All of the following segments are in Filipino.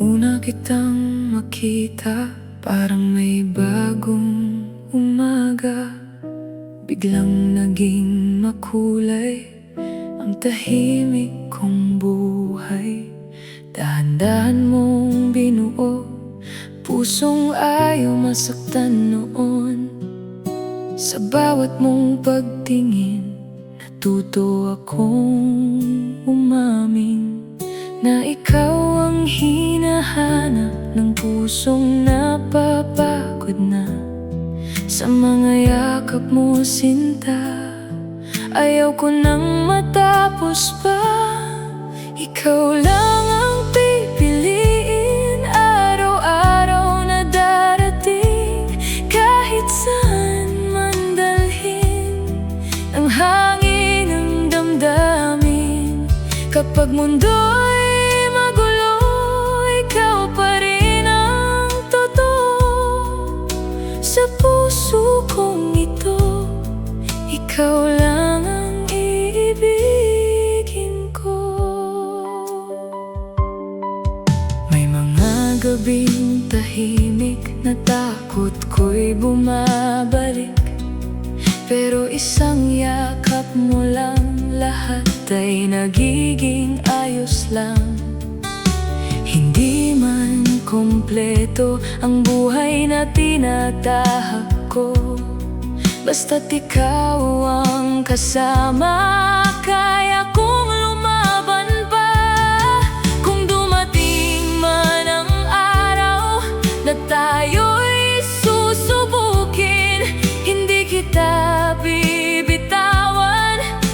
una kitang makita, parang may bagong umaga. Biglang naging makulay ang tahimik kong buhay. Dahan-dahan mong binuo, pusong ayaw masaktan noon. Sa bawat mong pagtingin, natuto akong umamin na ikaw ang hinahanap ng pusong napapagod na. Sa mga yakap mo, sinta, ayaw ko nang matapos pa. Ikaw lang ang pipiliin, araw-araw na darating. Kahit saan man dalhin ang hangin ng damdamin. Kapag mundo'y magulo, ikaw pa rin ang totoo. Sa puso kong ito, ikaw lang ang iibigin ko. May mga gabing tahimik na takot ko'y bumabalik, pero isang yakap mo lang, lahat ay nagiging ayos lang. Hindi man kompleto ang buhay na tinatahak ko, basta't ikaw ang kasama, kaya kong lumaban pa. Kung dumating man ang araw na tayo'y susubukin, hindi kita bibitawan.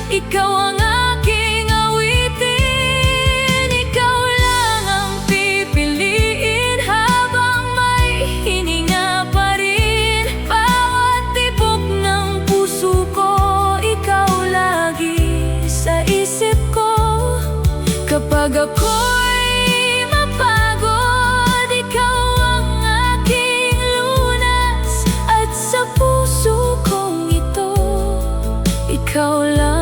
Ikaw ang aking awitin, ikaw lang ang pipiliin habang may hininga pa rin. Bawat tibok ng puso ko, ikaw lagi sa isip ko. Kapag ako'y mapagod, ikaw ang aking lunas. At sa puso kong ito, ikaw lang